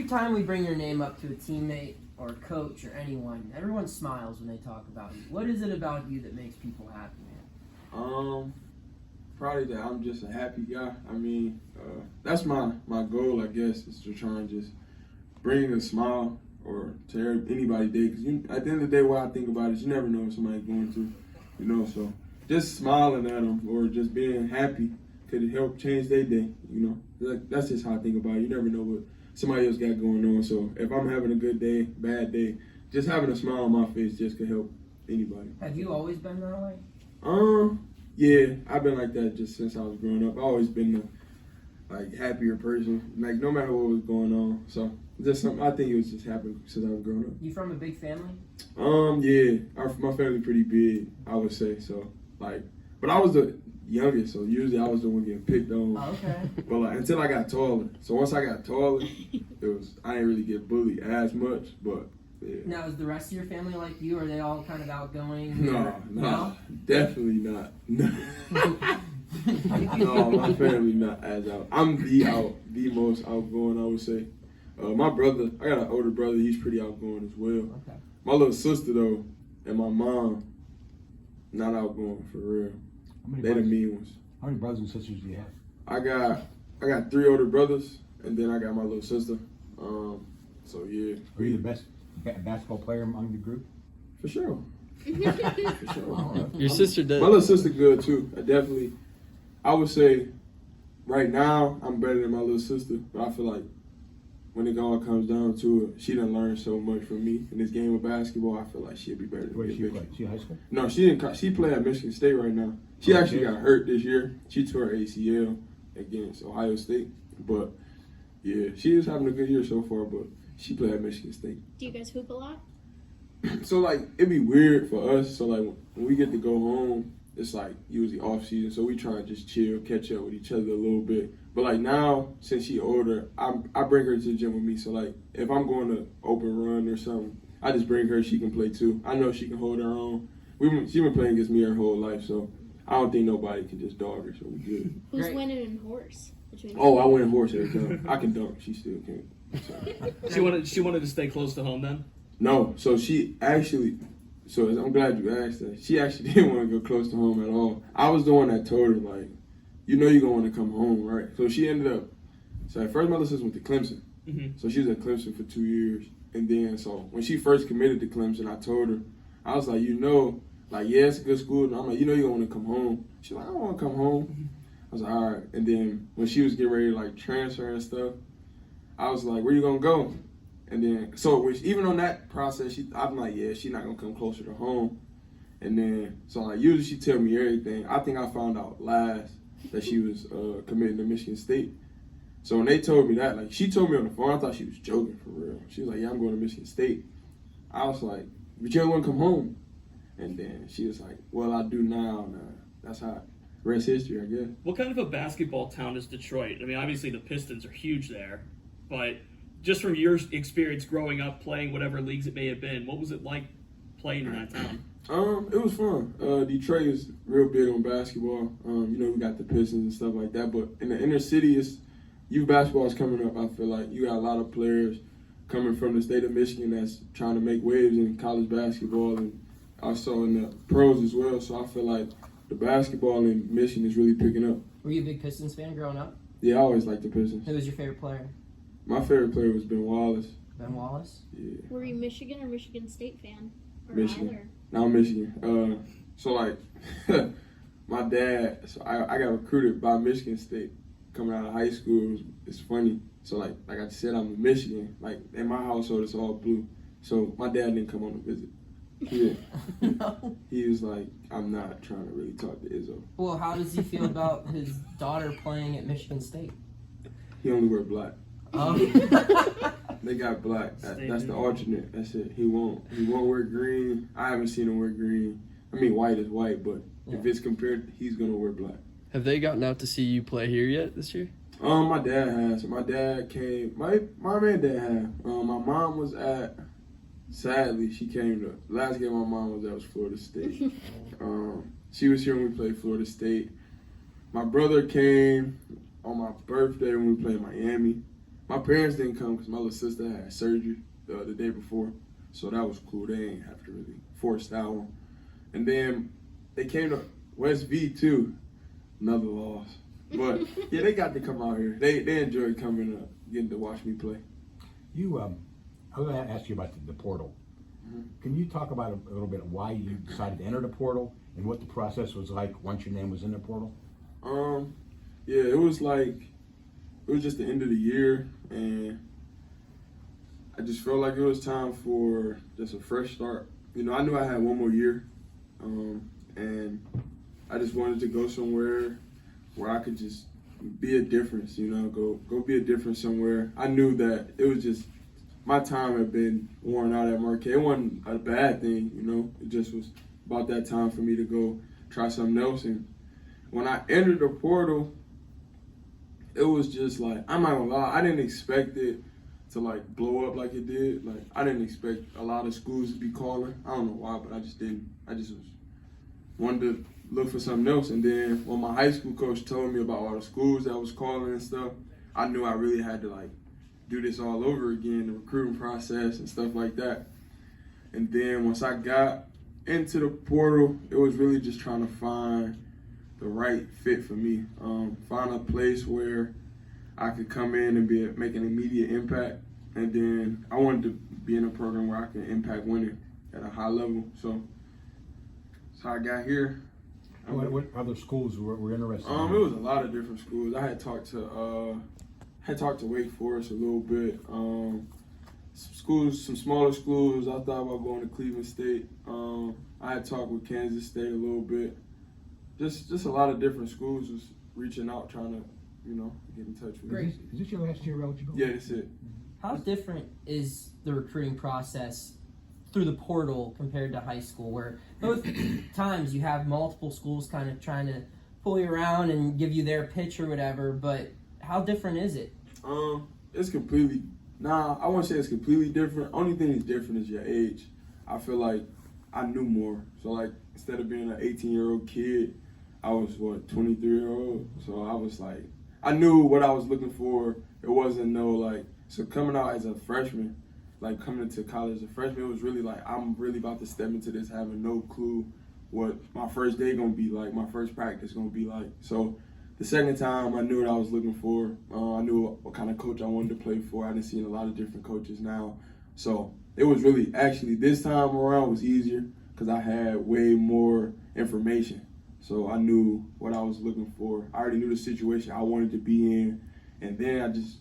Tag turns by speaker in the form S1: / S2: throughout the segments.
S1: time we bring your name up to a teammate or a coach or anyone, everyone smiles when they talk about you. What is it about you that makes people happy, man?
S2: Probably that I'm just a happy guy. I mean, that's my goal, I guess, is to try and just bring a smile or to anybody's day. Because at the end of the day, what I think about is you never know what somebody's going through, so just smiling at them or just being happy could help change their day, That's just how I think about it. You never know what somebody else got going on. So if I'm having a good day, bad day, just having a smile on my face just could help anybody.
S1: Have you always been that way?
S2: Yeah, I've been like that just since I was growing up. I've always been the happier person, no matter what was going on. So just something I think it was just happening since I was growing up.
S1: You from a big family?
S2: Yeah, my family's pretty big, I would say. So but I was the youngest, so usually I was the one getting picked on.
S1: Oh, okay.
S2: But until I got taller. So once I got taller, I didn't really get bullied as much, but. Yeah.
S1: Now, is the rest of your family like you? Are they all kind of outgoing?
S2: No, definitely not. No, my family not as out. I'm the most outgoing, I would say. My brother, I got an older brother. He's pretty outgoing as well.
S1: Okay.
S2: My little sister though, and my mom, not outgoing for real. They the mean ones.
S3: How many brothers and sisters do you have?
S2: I got 3 older brothers, and then I got my little sister. So yeah.
S3: Are you the best basketball player among the group?
S2: For sure. For sure.
S4: Your sister does.
S2: My little sister good too. I would say right now I'm better than my little sister, but I feel like when it all comes down to it, she done learned so much from me in this game of basketball. I feel like she'd be better than me.
S3: Where did she play? She in high school?
S2: No, she didn't. She played at Michigan State right now. She actually got hurt this year. She tore her ACL against Ohio State, but yeah, she is having a good year so far. But she played at Michigan State.
S5: Do you guys hoop a lot?
S2: So it'd be weird for us. So when we get to go home, it's usually off season. So we try to just chill, catch up with each other a little bit. But now, since she's older, I bring her to the gym with me. So if I'm going to open run or something, I just bring her. She can play too. I know she can hold her own. She's been playing against me her whole life, so I don't think nobody can just dog her. So we good.
S5: Who's winning in horse?
S2: I win horse every time. I can dunk. She still can't. So.
S4: She wanted to stay close to home then?
S2: No, so she actually, I'm glad you asked that. She actually didn't want to go close to home at all. I was the one that told her, you're going to want to come home, right? So she ended up, at first my little sister went to Clemson.
S4: Mm-hmm.
S2: So she was at Clemson for 2 years. And then, so when she first committed to Clemson, I told her, I was like, yeah, it's a good school. And I'm like, you're going to want to come home. She's like, I don't want to come home. I was like, all right. And then when she was getting ready to transfer and stuff, I was like, where you going to go? And then, even on that process, I'm like, yeah, she's not going to come closer to home. And then, usually she tell me everything. I think I found out last that she was committing to Michigan State. So when they told me that, she told me on the phone, I thought she was joking for real. She was like, yeah, I'm going to Michigan State. I was like, but you don't want to come home. And then she was like, well, I do now. That's how rest history, I guess.
S4: What kind of a basketball town is Detroit? I mean, obviously the Pistons are huge there, but just from your experience growing up playing whatever leagues it may have been, what was it like playing in that town?
S2: It was fun. Detroit is real big on basketball. We got the Pistons and stuff like that. But in the inner city, youth basketball is coming up. I feel like you got a lot of players coming from the state of Michigan that's trying to make waves in college basketball and also in the pros as well. So I feel like the basketball in Michigan is really picking up.
S1: Were you a big Pistons fan growing up?
S2: Yeah, I always liked the Pistons.
S1: Who was your favorite player?
S2: My favorite player was Ben Wallace.
S1: Ben Wallace?
S2: Yeah.
S5: Were you Michigan or Michigan State fan? Or
S2: Michigan.
S5: Either?
S2: Now I'm Michigan. My dad, I got recruited by Michigan State coming out of high school. It's funny. So like I said, I'm in Michigan. In my household, it's all blue. So my dad didn't come on to visit. Yeah.
S1: No.
S2: He was like, I'm not trying to really talk to Izzo.
S1: Well, how does he feel about his daughter playing at Michigan State?
S2: He only wear black. They got black. That's the alternate. That's it. He won't wear green. I haven't seen him wear green. I mean, white is white, but if it's compared, he's gonna wear black.
S4: Have they gotten out to see you play here yet this year?
S2: My dad has. My dad came. My mom and dad have. My mom was at. Sadly, she came to last game. My mom was at was Florida State. She was here when we played Florida State. My brother came on my birthday when we played Miami. My parents didn't come because my little sister had surgery the day before, so that was cool. They ain't have to really force that one. And then they came to West V too, another loss. But yeah, they got to come out here. They enjoyed coming up, getting to watch me play.
S3: You, I was going to ask you about the portal. Can you talk about a little bit why you decided to enter the portal and what the process was like once your name was in the portal?
S2: Yeah, it was just the end of the year, and I just felt like it was time for just a fresh start. You know, I knew I had one more year, and I just wanted to go somewhere where I could just be a difference, you know, go be a difference somewhere. I knew that it was just, my time had been worn out at Marquette. It wasn't a bad thing, you know. It just was about that time for me to go try something else. And when I entered the portal, it was just like, I'm not gonna lie, I didn't expect it to like blow up like it did. Like, I didn't expect a lot of schools to be calling. I don't know why, but I just didn't. I just wanted to look for something else. And then when my high school coach told me about all the schools that was calling and stuff, I knew I really had to like do this all over again, the recruiting process and stuff like that. And then once I got into the portal, it was really just trying to find the right fit for me. Find a place where I could come in and make an immediate impact. And then I wanted to be in a program where I could impact winning at a high level. So that's how I got here.
S3: What other schools were interested in?
S2: It was a lot of different schools. I had talked to Wake Forest a little bit. Some smaller schools. I thought about going to Cleveland State. I had talked with Kansas State a little bit. Just a lot of different schools was reaching out, trying to, you know, get in touch with me.
S3: Is this your last year eligible?
S2: Yeah, that's it.
S1: How different is the recruiting process through the portal compared to high school, where both times you have multiple schools kind of trying to pull you around and give you their pitch or whatever, but how different is it?
S2: It's completely, I won't say it's completely different. Only thing that's different is your age. I feel like I knew more. So like, instead of being an 18-year-old kid, I was 23-year-old. So I was like, I knew what I was looking for. It wasn't so coming out as a freshman, like coming into college as a freshman, it was really like, I'm really about to step into this having no clue what my first day gonna be like, my first practice gonna be like. So the second time, I knew what I was looking for. I knew what kind of coach I wanted to play for. I done seen a lot of different coaches now. So it was really, actually, this time around was easier because I had way more information. So I knew what I was looking for. I already knew the situation I wanted to be in. And then I just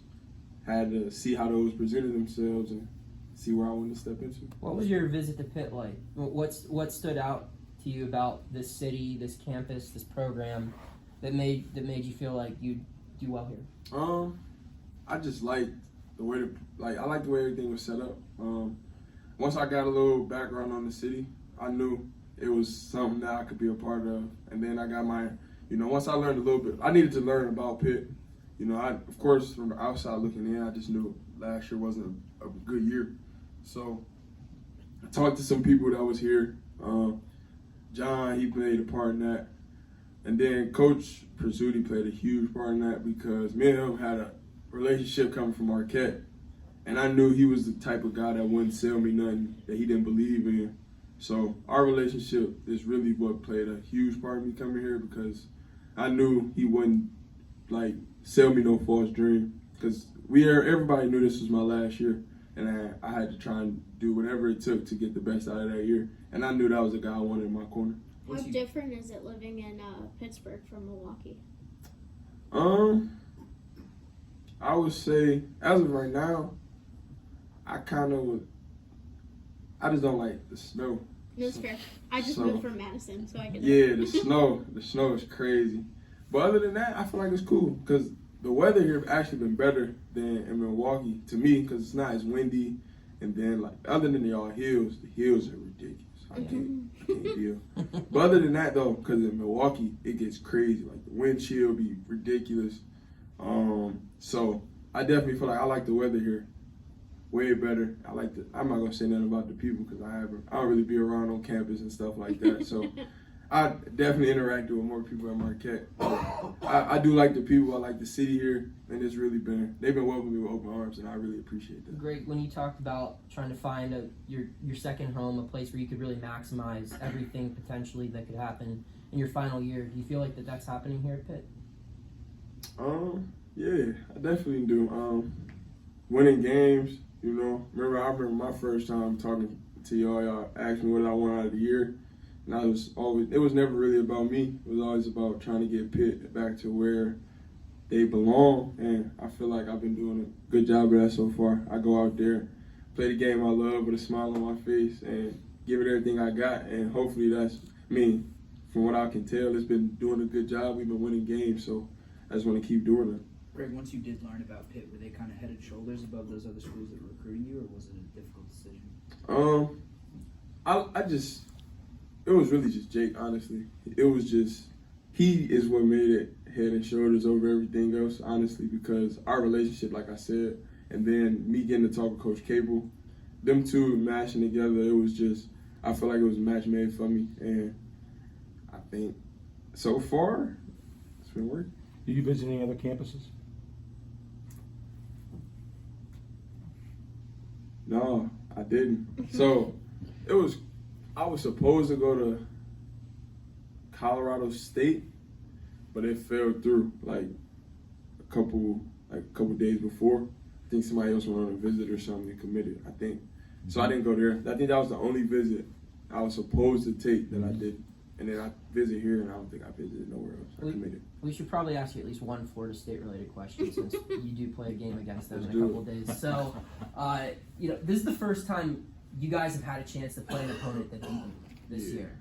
S2: had to see how those presented themselves and see where I wanted to step into.
S1: What was your visit to Pitt like? What stood out to you about this city, this campus, this program that made you feel like you'd do well here?
S2: I just liked the way I liked the way everything was set up. Once I got a little background on the city, I knew it was something that I could be a part of. And then I got once I learned a little bit, I needed to learn about Pitt. You know, of course, from the outside looking in, I just knew last year wasn't a good year. So I talked to some people that was here. John, he played a part in that. And then Coach Prizzuti played a huge part in that because me and him had a relationship coming from Marquette. And I knew he was the type of guy that wouldn't sell me nothing that he didn't believe in. So our relationship is really what played a huge part in me coming here because I knew he wouldn't sell me no false dream because everybody knew this was my last year and I had to try and do whatever it took to get the best out of that year. And I knew that was a guy I wanted in my corner.
S5: How different is it living in Pittsburgh from Milwaukee?
S2: I would say, as of right now, I just don't like the snow.
S5: No, it's fair. I just moved from Madison, so I get it.
S2: Yeah, the snow is crazy. But other than that, I feel like it's cool because the weather here has actually been better than in Milwaukee to me because it's not as windy. And then, other than y'all hills, the hills are ridiculous. I can't deal. But other than that, though, because in Milwaukee, it gets crazy. Like, the wind chill be ridiculous. So I definitely feel like I like the weather here way better. I'm not going to say nothing about the people because I don't really be around on campus and stuff like that. So I definitely interacted with more people at Marquette. I do like the people. I like the city here, and they've been welcoming me with open arms, and I really appreciate that.
S1: Greg, when you talked about trying to find your second home, a place where you could really maximize everything potentially that could happen in your final year, do you feel like that's happening here at Pitt?
S2: Yeah, I definitely do. Winning games, I remember my first time talking to y'all asked me what I want out of the year. And it was never really about me. It was always about trying to get Pitt back to where they belong. And I feel like I've been doing a good job of that so far. I go out there, play the game I love with a smile on my face, and give it everything I got. And hopefully from what I can tell, it's been doing a good job. We've been winning games, so I just want to keep doing it.
S6: Greg, once you did learn about Pitt, were they kind of head and shoulders above those other schools that were recruiting you, or was it a difficult decision?
S2: It was really just Jake, honestly. It was just, he is what made it head and shoulders over everything else, honestly, because our relationship, like I said, and then me getting to talk with Coach Cable, them two mashing together, it was just, I feel like it was a match made for me. And I think so far, it's been working.
S3: Did you visit any other campuses?
S2: No, I didn't. So I was supposed to go to Colorado State, but it fell through like a couple days before. I think somebody else went on a visit or something and committed, I think. So I didn't go there. I think that was the only visit I was supposed to take that I did. And then I visit here, and I don't think I visited nowhere else. I committed.
S1: We should probably ask you at least one Florida State-related question since you do play a game against them
S2: Let's
S1: in a
S2: do
S1: couple
S2: it.
S1: days. So, this is the first time you guys have had a chance to play an opponent that beat you this year.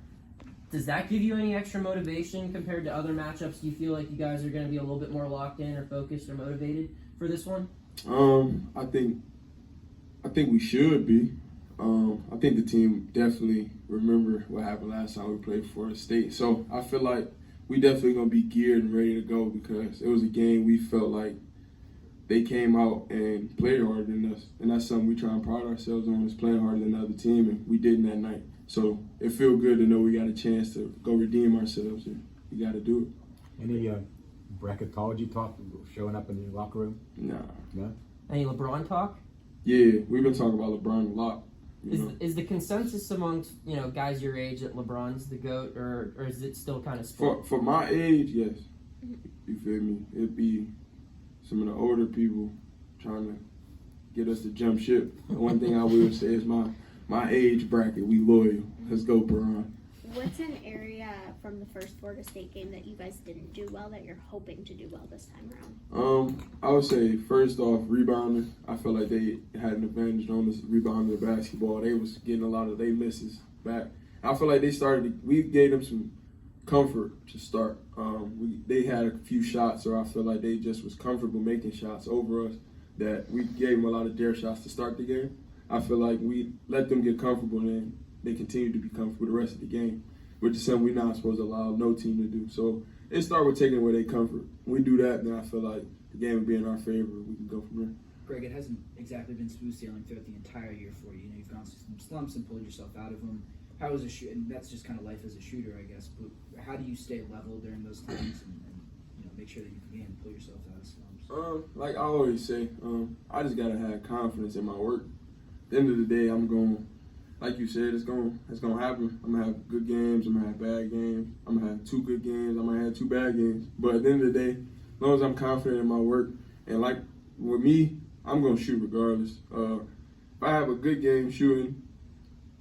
S1: Does that give you any extra motivation compared to other matchups? Do you feel like you guys are going to be a little bit more locked in or focused or motivated for this one?
S2: I think we should be. I think the team definitely remember what happened last time we played Florida State. So I feel like we definitely going to be geared and ready to go because it was a game we felt like they came out and played harder than us. And that's something we try and pride ourselves on is playing harder than the other team, and we didn't that night. So it feels good to know we got a chance to go redeem ourselves, and we got to do it.
S3: Any bracketology talk showing up in the locker room?
S2: Nah.
S3: No?
S1: Any LeBron talk?
S2: Yeah, we've been talking about LeBron a lot.
S1: Is the consensus amongst guys your age that LeBron's the GOAT, or is it still kind of split?
S2: For my age, yes. You feel me? It'd be some of the older people trying to get us to jump ship. The one thing I will say is my age bracket, we loyal. Let's go, Perron.
S5: What's an area from the first Florida State game that you guys didn't do well that you're hoping to do well this time around?
S2: I would say first off, rebounding. I feel like they had an advantage on this rebounding the basketball. They was getting a lot of their misses back. I feel like we gave them some comfort to start. They had a few shots, or I feel like they just was comfortable making shots over us that we gave them a lot of dare shots to start the game. I feel like we let them get comfortable and then they continue to be comfortable the rest of the game, which is something we're not supposed to allow no team to do. So it started with taking away their comfort. When we do that, then I feel like the game would be in our favor. We can go from there.
S6: Greg, it hasn't exactly been smooth sailing throughout the entire year for you. You've gone through some slumps and pulled yourself out of them. How is and that's just kind of life as a shooter, I guess. But how do you stay level during those times and make sure that you can again pull yourself out of slumps?
S2: Like I always say, I just gotta have confidence in my work. At the end of the day, I'm going, like you said, it's gonna happen. I'm gonna have good games. I'm gonna have bad games. I'm gonna have 2 good games. I might have 2 bad games. But at the end of the day, as long as I'm confident in my work, and like with me, I'm gonna shoot regardless. If I have a good game shooting,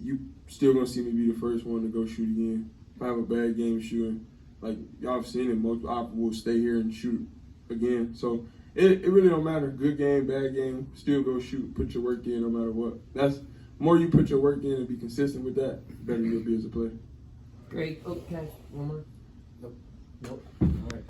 S2: you still gonna see me be the first one to go shoot again. If I have a bad game shooting, like y'all have seen it, most I will stay here and shoot again. So it really don't matter. Good game, bad game, still go shoot. Put your work in no matter what. That's more you put your work in and be consistent with that, better you'll be as a player.
S1: Great. Oh, can I one more? Nope. All right.